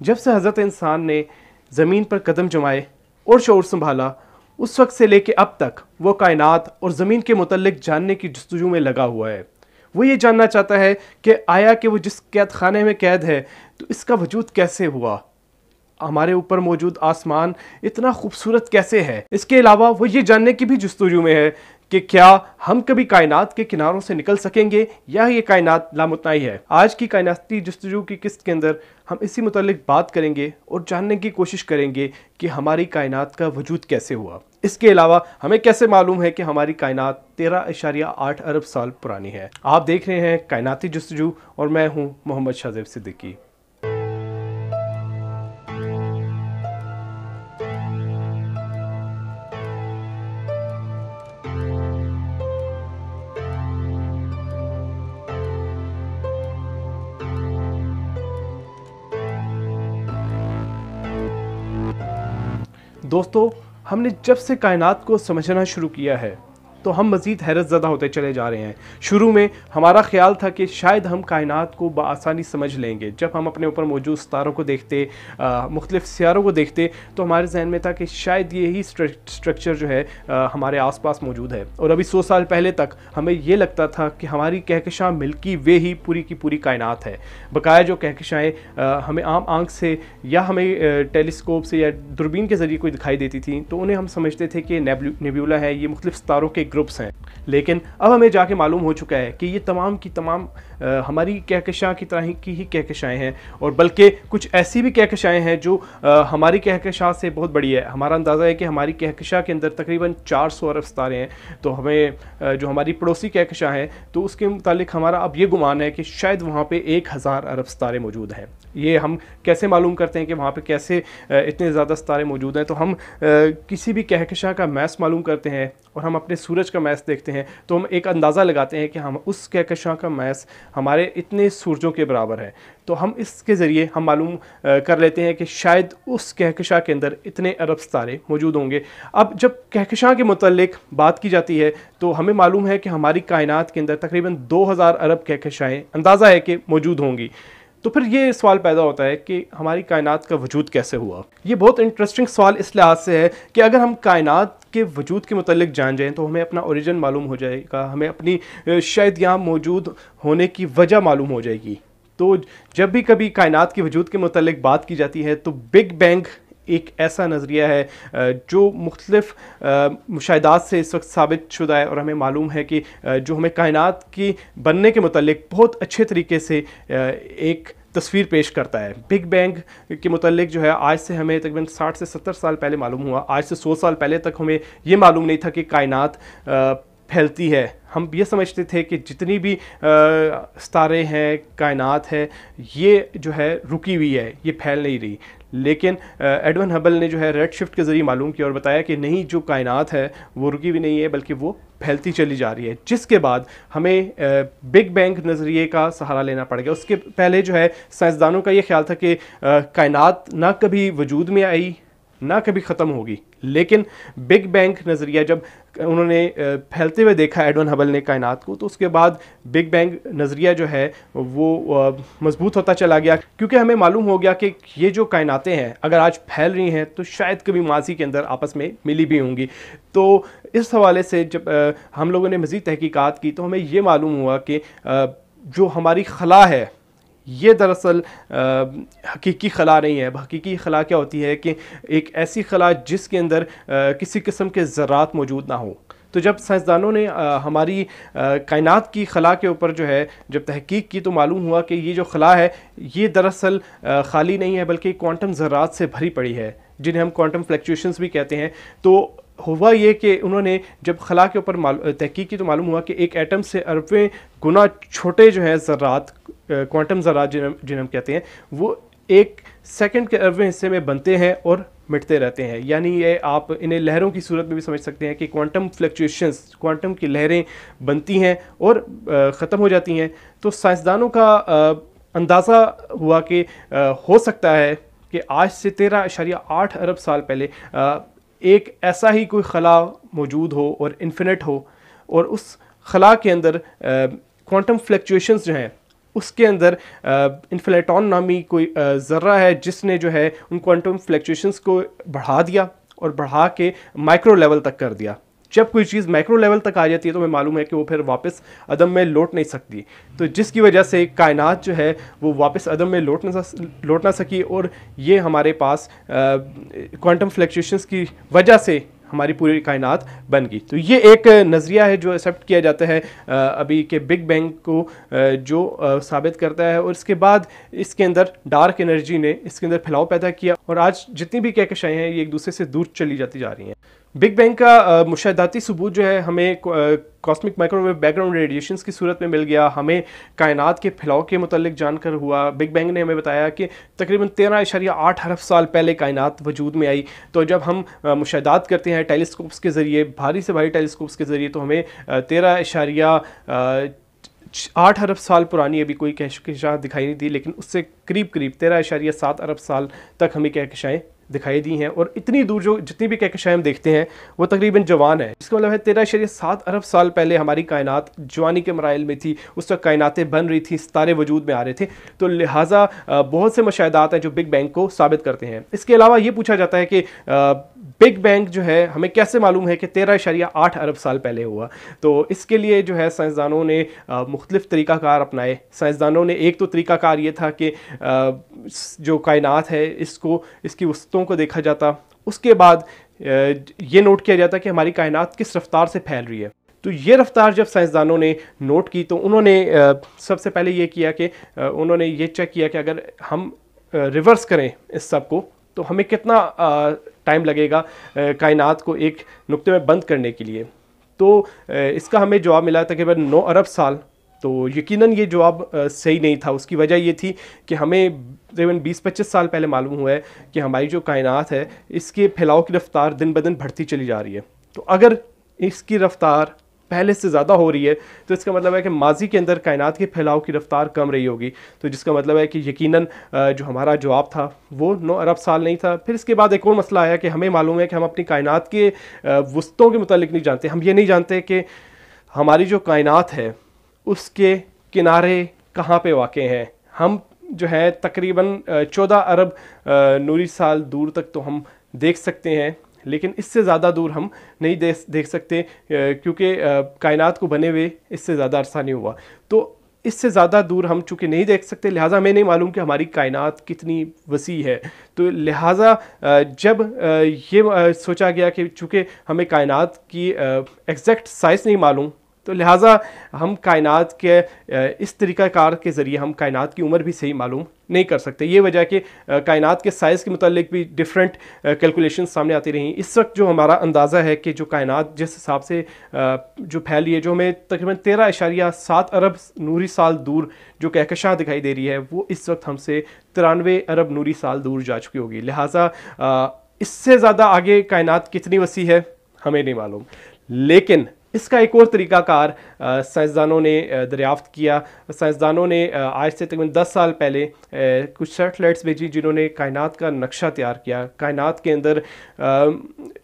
जब से हज़रत इंसान ने ज़मीन पर कदम जमाए और शऊर संभाला, उस वक्त से लेके अब तक वो कायनात और ज़मीन के मुतल्लिक जानने की जस्तजू में लगा हुआ है। वो ये जानना चाहता है कि आया कि वो जिस कैद खाने में कैद है तो इसका वजूद कैसे हुआ, हमारे ऊपर मौजूद आसमान इतना खूबसूरत कैसे है। इसके अलावा वो ये जानने की भी जस्तजू में है कि क्या हम कभी कायनात के किनारों से निकल सकेंगे या ये कायनात लामुतनाई है। आज की कायनाती जस्तजू की किस्त के अंदर हम इसी मुतालिक बात करेंगे और जानने की कोशिश करेंगे कि हमारी कायनात का वजूद कैसे हुआ। इसके अलावा हमें कैसे मालूम है कि हमारी कायनात 13.8 अरब साल पुरानी है। आप देख रहे हैं कायनाती जस्तजू और मैं हूँ मोहम्मद शाहज़ेब सिद्दीकी। दोस्तों, हमने जब से कायनात को समझना शुरू किया है तो हम मज़ीद हैरत ज़दा होते चले जा रहे हैं। शुरू में हमारा ख्याल था कि शायद हम कायनात को बआसानी समझ लेंगे। जब हम अपने ऊपर मौजूद सितारों को देखते, मुख्तलिफ़ सियारों को देखते तो हमारे जहन में था कि शायद यही स्ट्रक्चर जो है हमारे आसपास मौजूद है। और अभी 100 साल पहले तक हमें ये लगता था कि हमारी कहकशां मिल्की वे ही पूरी की पूरी कायनात है। बकाया जो कहकशाएँ हमें आम आँख से या हमें टेलीस्कोप से या दूरबीन के ज़रिए कोई दिखाई देती थी तो उन्हें हम समझते थे कि नेब्यूला है, ये मुख्तलिफ़ सितारों के ग्रुप्स हैं। लेकिन अब हमें जाके मालूम हो चुका है कि ये तमाम की तमाम हमारी कहकशां की तरह की ही कहकशाएँ हैं, और बल्कि कुछ ऐसी भी कहकशाएँ हैं जो हमारी कहकशां से बहुत बड़ी है। हमारा अंदाज़ा है कि हमारी कहकशां के अंदर तकरीबन 400 अरब सितारे हैं। तो हमें जो हमारी पड़ोसी कहकशां है तो उसके मुतालिक हमारा अब ये गुमान है कि शायद वहाँ पे 1000 अरब सितारे मौजूद हैं। ये हम कैसे मालूम करते हैं कि वहाँ पे कैसे इतने ज़्यादा सितारे मौजूद हैं? तो हम किसी भी कहकशां का मैस मालूम करते हैं और हम अपने सूरज का मैस देखते हैं तो हम एक अंदाज़ा लगाते हैं कि हम उस कहकशां का मैस हमारे इतने सूरजों के बराबर है। तो हम इसके ज़रिए हम मालूम कर लेते हैं कि शायद उस कहकशां के अंदर इतने अरब सितारे मौजूद होंगे। अब जब कहकशां के मुतालिक बात की जाती है तो हमें मालूम है कि हमारी कायनात के अंदर तकरीबन 2000 अरब कहकशाएँ अंदाज़ा है कि मौजूद होंगी। तो फिर ये सवाल पैदा होता है कि हमारी कायनात का वजूद कैसे हुआ। ये बहुत इंटरेस्टिंग सवाल इस लिहाज से है कि अगर हम कायनात के वजूद के मुतालिक जान जाएँ तो हमें अपना ओरिजिन मालूम हो जाएगा, हमें अपनी शायद यहाँ मौजूद होने की वजह मालूम हो जाएगी। तो जब भी कभी कायनात के वजूद के मुतालिक बात की जाती है तो बिग बैंग एक ऐसा नज़रिया है जो मुख्तलिफ़ मुशाहिदात से इस वक्त साबित शुदा है, और हमें मालूम है कि जो हमें कायनात की बनने के मुतालिक बहुत अच्छे तरीके से एक तस्वीर पेश करता है। बिग बैंग के मुतालिक जो है आज से हमें तकरीबन 60 से 70 साल पहले मालूम हुआ। आज से 100 साल पहले तक हमें ये मालूम नहीं था कि कायनात फैलती है। हम ये समझते थे कि जितनी भी सितारे हैं, कायनात है, ये जो है रुकी हुई है, ये फैल नहीं रही। लेकिन एडविन हबल ने जो है रेड शिफ्ट के ज़रिए मालूम किया और बताया कि नहीं, जो कायनात है वो रुकी हुई नहीं है बल्कि वो फैलती चली जा रही है। जिसके बाद हमें बिग बैंग नज़रिए का सहारा लेना पड़ गया। उसके पहले जो है साइंसदानों का ये ख्याल था कि कायनात ना कभी वजूद में आई ना कभी ख़त्म होगी। लेकिन बिग बैंग नज़रिया जब उन्होंने फैलते हुए देखा एडविन हबल ने कायनात को, तो उसके बाद बिग बैंग नज़रिया जो है वो मजबूत होता चला गया, क्योंकि हमें मालूम हो गया कि ये जो कायनातें हैं अगर आज फैल रही हैं तो शायद कभी माजी के अंदर आपस में मिली भी होंगी। तो इस हवाले से जब हम लोगों ने मज़ीद तहकीकात की तो हमें ये मालूम हुआ कि जो हमारी खला है ये दरअसल हकीकी खला नहीं है। हकीकी खला क्या होती है कि एक ऐसी खला जिसके अंदर किसी किस्म के ज़रात मौजूद ना हो। तो जब साइंसदानों ने हमारी कायनात की खला के ऊपर जो है जब तहकीक की तो मालूम हुआ कि ये जो खला है ये दरअसल खाली नहीं है बल्कि क्वांटम ज़रात से भरी पड़ी है, जिन्हें हम क्वांटम फ्लक्चुएशंस भी कहते हैं। तो हुआ ये कि उन्होंने जब खला के ऊपर तहकीक की तो मालूम हुआ कि एक एटम से अरबें गुना छोटे जो हैं ज़रात, क्वांटम ज़रात जिन्हें हम कहते हैं, वो एक सेकंड के अरबें हिस्से में बनते हैं और मिटते रहते हैं। यानी ये आप इन्हें लहरों की सूरत में भी समझ सकते हैं कि क्वांटम फ्लक्चुएशंस, क्वांटम की लहरें बनती हैं और ख़त्म हो जाती हैं। तो साइंसदानों का अंदाज़ा हुआ कि हो सकता है कि आज से 13.8 अरब साल पहले एक ऐसा ही कोई खला मौजूद हो और इन्फिनिट हो, और उस खला के अंदर क्वांटम फ्लक्चुएशंस जो हैं उसके अंदर इन्फ्लेटॉन नामी कोई ज़र्रा है जिसने जो है उन क्वांटम फ्लक्चुएशंस को बढ़ा दिया और बढ़ा के माइक्रो लेवल तक कर दिया। जब कोई चीज़ माइक्रो लेवल तक आ जाती है तो हमें मालूम है कि वो फिर वापस अदम में लौट नहीं सकती, तो जिसकी वजह से कायनात जो है वो वापस अदम में लौट ना सकी और ये हमारे पास क्वांटम फ्लक्चुएशंस की वजह से हमारी पूरी कायनात बन गई। तो ये एक नज़रिया है जो एक्सेप्ट किया जाता है अभी के बिग बैंग को, जो साबित करता है, और इसके बाद इसके अंदर डार्क एनर्जी ने इसके अंदर फैलाव पैदा किया और आज जितनी भी कहकशाएं हैं ये एक दूसरे से दूर चली जाती जा रही हैं। बिग बैंग का मुशाहदाती सबूत जो है हमें कॉस्मिक माइक्रोवेव बैकग्राउंड रेडिएशंस की सूरत में मिल गया, हमें कायनात के फैलाव के मुतालिक जानकर हुआ। बिग बैंग ने हमें बताया कि तकरीबन 13.8 अरब साल पहले कायनात वजूद में आई। तो जब हम मुशाहदात करते हैं टेलीस्कोप्स के ज़रिए, भारी से भारी टेलीस्कोप्स के ज़रिए, तो हमें 13.8 अरब साल पुरानी अभी कोई कहकशां दिखाई नहीं दी, लेकिन उससे करीब 13.7 अरब साल तक हमें कहकशाएँ दिखाई दी हैं। और इतनी दूर जो जितनी भी कहकशाएं हम देखते हैं वो तकरीबन जवान है। इसका मतलब है 13.7 अरब साल पहले हमारी कायनात जवानी के मराइल में थी, उस वक्त कायनातें बन रही थी, सितारे वजूद में आ रहे थे। तो लिहाजा बहुत से मुशाहिदात हैं जो बिग बैंग को साबित करते हैं। इसके अलावा ये पूछा जाता है कि बिग बैंग जो है हमें कैसे मालूम है कि 13.8 अरब साल पहले हुआ। तो इसके लिए जो है साइंसदानों ने मुख्तलिफ तरीक़ाकार अपनाए। साइंसदानों ने एक तो तरीक़ाकार ये था कि जो कायनात है इसकी वस्तुओं को देखा जाता, उसके बाद ये नोट किया जाता कि हमारी कायनात किस रफ्तार से फैल रही है। तो ये रफ्तार जब साइंसदानों ने नोट की तो उन्होंने सबसे पहले ये किया कि उन्होंने ये चेक किया कि अगर हम रिवर्स करें इस सब को तो हमें कितना टाइम लगेगा कायनात को एक नुक्ते में बंद करने के लिए। तो इसका हमें जवाब मिला तकरीबन 9 अरब साल। तो यकीनन ये जवाब सही नहीं था। उसकी वजह ये थी कि हमें तकरीबन 20-25 साल पहले मालूम हुआ है कि हमारी जो कायनात है इसके फैलाव की रफ्तार दिन ब दिन बढ़ती चली जा रही है। तो अगर इसकी रफ्तार पहले से ज़्यादा हो रही है तो इसका मतलब है कि माजी के अंदर कायनात के फैलाव की रफ्तार कम रही होगी। तो जिसका मतलब है कि यकीनन जो हमारा जवाब था वो 9 अरब साल नहीं था। फिर इसके बाद एक और मसला आया कि हमें मालूम है कि हम अपनी कायनात के वस्तुओं के मुतालिक नहीं जानते। हम ये नहीं जानते कि हमारी जो कायनात है उसके किनारे कहाँ पे वाक़े हैं। हम जो है तकरीबन 14 अरब नूरी साल दूर तक तो हम देख सकते हैं, लेकिन इससे ज़्यादा दूर हम नहीं देख सकते क्योंकि कायनात को बने हुए इससे ज़्यादा अरसा नहीं हुआ। तो इससे ज़्यादा दूर हम चूँकि नहीं देख सकते, लिहाजा हमें नहीं मालूम कि हमारी कायनात कितनी वसी है। तो लिहाजा जब ये सोचा गया कि चूँकि हमें कायनात की एग्जैक्ट साइज़ नहीं मालूम, तो लिहाजा हम कायनात के इस तरीक़ाकार के ज़रिए हम कायनात की उम्र भी सही मालूम नहीं कर सकते। ये वजह कि कायनात के साइज़ के मुतालिक भी डिफरेंट कैलकुलेशन सामने आती रहीं। इस वक्त जो हमारा अंदाज़ा है कि जो कायनात जिस हिसाब से जो फैली है, जो हमें तकरीबन 13.7 अरब नूरी साल दूर जो कहकशां दिखाई दे रही है, वो इस वक्त हमसे 93 अरब नूरी साल दूर जा चुकी होगी। लिहाजा इससे ज़्यादा आगे कायनात कितनी वसी है हमें नहीं मालूम। लेकिन इसका एक और तरीक़ाकार साइंसदानों ने दरियाफ़्त किया। साइंसदानों ने आज से तकरीबन 10 साल पहले कुछ सैटेलाइट्स भेजी जिन्होंने कायनात का नक्शा तैयार किया। कायनात के अंदर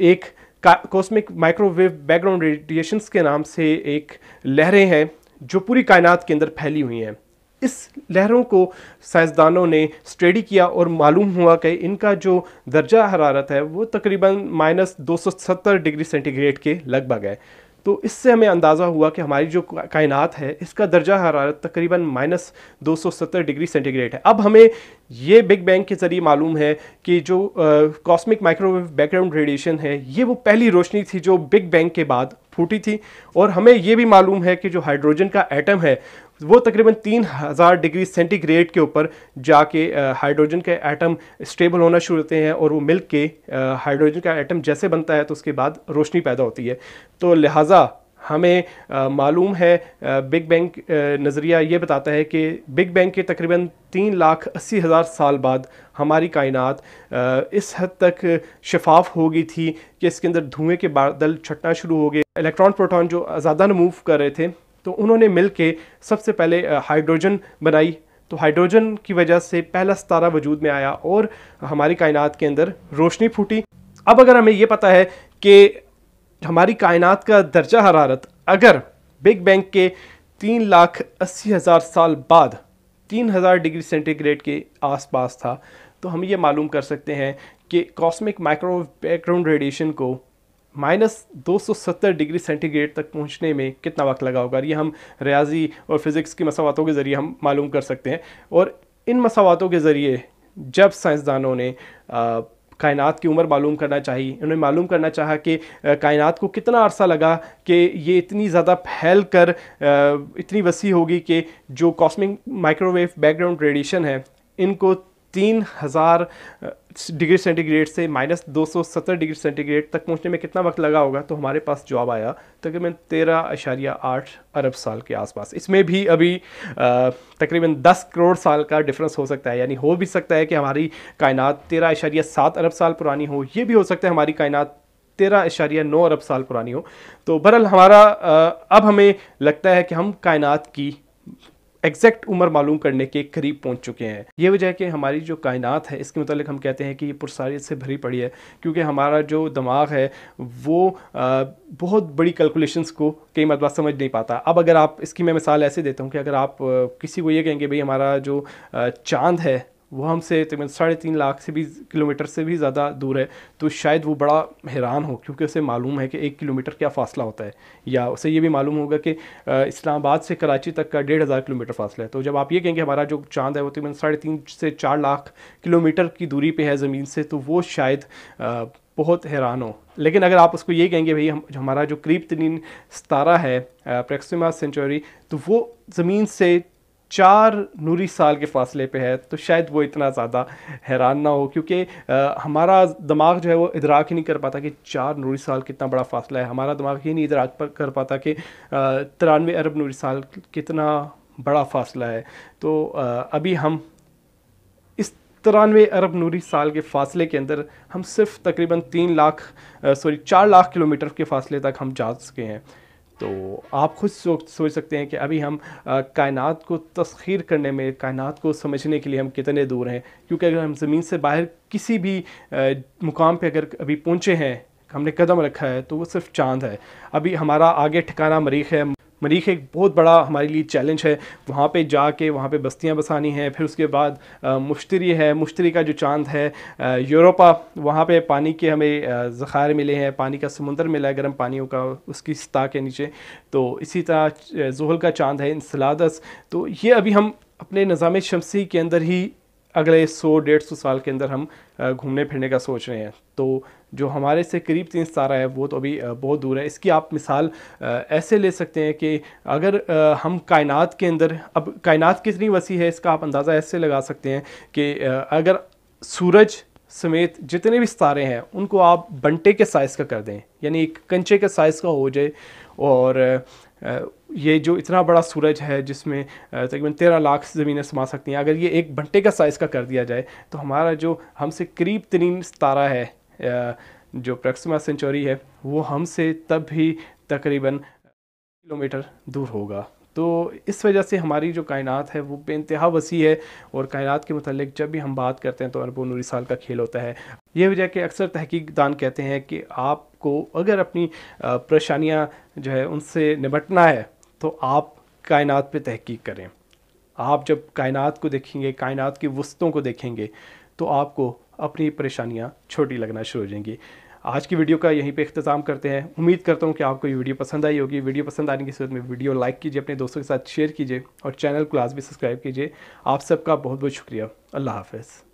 एक कॉस्मिक माइक्रोवेव बैकग्राउंड रेडिएशंस के नाम से एक लहरें हैं जो पूरी कायनात के अंदर फैली हुई हैं। इस लहरों को साइंसदानों ने स्टडी किया और मालूम हुआ कि इनका जो दर्जा हरारत है वो तकरीबन -270 डिग्री सेंटीग्रेड के लगभग है। तो इससे हमें अंदाज़ा हुआ कि हमारी जो कायनात है इसका दर्जा हरारत तकरीबन -270 डिग्री सेंटीग्रेड है। अब हमें ये बिग बैंग के ज़रिए मालूम है कि जो कॉस्मिक माइक्रोवेव बैकग्राउंड रेडिएशन है ये वो पहली रोशनी थी जो बिग बैंग के बाद फूटी थी। और हमें ये भी मालूम है कि जो हाइड्रोजन का एटम है वो तकरीबन 3000 डिग्री सेंटीग्रेड के ऊपर जाके हाइड्रोजन के एटम स्टेबल होना शुरू होते हैं और वो मिल के हाइड्रोजन का एटम जैसे बनता है तो उसके बाद रोशनी पैदा होती है। तो लिहाजा हमें मालूम है बिग बैंग नज़रिया ये बताता है कि बिग बैंग के तकरीबन 3,80,000 साल बाद हमारी कायनात इस हद तक शफाफ हो गई थी कि इसके अंदर धुएं के बादल छटना शुरू हो गए। इलेक्ट्रॉन प्रोटॉन जो आज़ादाना मूव कर रहे थे तो उन्होंने मिल के सबसे पहले हाइड्रोजन बनाई। तो हाइड्रोजन की वजह से पहला सितारा वजूद में आया और हमारी कायनात के अंदर रोशनी फूटी। अब अगर हमें ये पता है कि हमारी कायनात का दर्जा हरारत अगर बिग बैंग के 3,80,000 साल बाद 3000 डिग्री सेंटीग्रेड के आसपास था। तो हम ये मालूम कर सकते हैं कि कॉस्मिक माइक्रोवेव बैकग्राउंड रेडिएशन को -270 डिग्री सेंटीग्रेड तक पहुंचने में कितना वक्त लगा होगा। ये हम रियाजी और फिज़िक्स की मसावातों के ज़रिए हम मालूम कर सकते हैं। और इन मसावातों के ज़रिए जब साइंसदानों ने कायनात की उम्र मालूम करना चाहिए, उन्हें मालूम करना चाहा कि कायनात को कितना अरसा लगा कि ये इतनी ज़्यादा फैल कर इतनी वसी होगी कि जो कॉस्मिक माइक्रोवेव बैकग्राउंड रेडिएशन है इनको 3000 डिग्री सेंटीग्रेड से -270 डिग्री सेंटीग्रेड तक पहुंचने में कितना वक्त लगा होगा। तो हमारे पास जवाब आया तकरीबन 13.8 अरब साल के आसपास। इसमें भी अभी तकरीबन 10 करोड़ साल का डिफरेंस हो सकता है, यानी हो भी सकता है कि हमारी कायनात 13.7 अरब साल पुरानी हो, ये भी हो सकता है हमारी कायनात 13.9 अरब साल पुरानी हो। तो बहरहाल हमारा अब हमें लगता है कि हम कायनात की एग्जैक्ट उम्र मालूम करने के करीब पहुंच चुके हैं। ये वजह है कि हमारी जो कायनात है इसके मुतालिक हम कहते हैं कि ये पुरसारियत से भरी पड़ी है, क्योंकि हमारा जो दिमाग है वो बहुत बड़ी कैलकुलेशंस को कई मरतबा समझ नहीं पाता। अब अगर आप इसकी मैं मिसाल ऐसे देता हूँ कि अगर आप किसी को ये कहेंगे भाई हमारा जो चाँद है वो हमसे तकरीबन 3.5 लाख से भी किलोमीटर से भी ज़्यादा दूर है, तो शायद वो बड़ा हैरान हो, क्योंकि उसे मालूम है कि 1 किलोमीटर क्या फ़ासला होता है। या उसे ये भी मालूम होगा कि इस्लामाबाद से कराची तक का 1500 किलोमीटर फ़ासला है। तो जब आप ये कहेंगे हमारा जो चाँद है वो तकरीबन 3.5 से 4 लाख किलोमीटर की दूरी पर है ज़मीन से, तो वो शायद बहुत हैरान हो। लेकिन अगर आप उसको ये कहेंगे भाई हमारा जो करीब तरीन सितारा है प्रोक्सिमा सेंचुरी, तो वो ज़मीन से 4 नूरी साल के फ़ासले पे है, तो शायद वो इतना ज़्यादा हैरान ना हो, क्योंकि हमारा दिमाग जो है वो इदराक ही नहीं कर पाता कि 4 नूरी साल कितना बड़ा फ़ासला है। हमारा दिमाग ये नहीं इदराक कर पाता कि 93 अरब नूरी साल कितना बड़ा फ़ासला है। तो अभी हम इस 93 अरब नूरी साल के फ़ासले के अंदर हम सिर्फ तकरीबन 4 लाख किलोमीटर के फ़ासले तक हम जा सके हैं। तो आप खुद सोच सकते हैं कि अभी हम कायनात को तस्खीर करने में, कायनात को समझने के लिए हम कितने दूर हैं। क्योंकि अगर हम ज़मीन से बाहर किसी भी मुकाम पे अगर अभी पहुँचे हैं, हमने कदम रखा है, तो वो सिर्फ चाँद है। अभी हमारा आगे ठिकाना मरीख़ है। मरीख़ एक बहुत बड़ा हमारे लिए चैलेंज है। वहाँ पे जाके वहाँ पे बस्तियाँ बसानी हैं। फिर उसके बाद मुश्तरी है, मुश्तरी का जो चाँद है यूरोपा, वहाँ पे पानी के हमें ज़खायर मिले हैं, पानी का समुंदर मिला है गर्म पानियों का उसकी सतह के नीचे। तो इसी तरह ज़ुहल का चाँद है इंसेलाडस। तो ये अभी हम अपने निज़ाम शमसी के अंदर ही अगले 100-150 साल के अंदर हम घूमने फिरने का सोच रहे हैं। तो जो हमारे से करीब 3 सितारा है वो तो अभी बहुत दूर है। इसकी आप मिसाल ऐसे ले सकते हैं कि अगर हम कायनात के अंदर, अब कायनात कितनी वसी है इसका आप अंदाज़ा ऐसे लगा सकते हैं कि अगर सूरज समेत जितने भी सितारे हैं उनको आप बंटे के साइज़ का कर दें, यानी एक कंचे के साइज़ का हो जाए, और ये जो इतना बड़ा सूरज है जिसमें तकरीबन 13 लाख ज़मीनें समा सकती हैं, अगर ये एक बंटे का साइज़ का कर दिया जाए तो हमारा जो हमसे करीब तरीन सितारा है जो प्रोक्सिमा सेंचुरी है वो हमसे तब भी तकरीबन किलोमीटर दूर होगा। तो इस वजह से हमारी जो कायनात है वो बेइंतहा वसी है, और कायनात के मुतालिक जब भी हम बात करते हैं तो अरबों नूरी साल का खेल होता है। ये वजह कि अक्सर तहकीकदान कहते हैं कि आपको अगर अपनी परेशानियां जो है उनसे निपटना है तो आप कायनात पे तहकीक करें। आप जब कायनात को देखेंगे, कायनात की वस्तुओं को देखेंगे, तो आपको अपनी परेशानियां छोटी लगना शुरू हो जाएंगी। आज की वीडियो का यहीं पे इख्तिताम करते हैं। उम्मीद करता हूँ कि आपको ये वीडियो पसंद आई होगी। वीडियो पसंद आने की सूरत में वीडियो लाइक कीजिए, अपने दोस्तों के साथ शेयर कीजिए, और चैनल को लाजमी सब्सक्राइब कीजिए। आप सबका बहुत बहुत शुक्रिया। अल्लाह हाफ़िज़।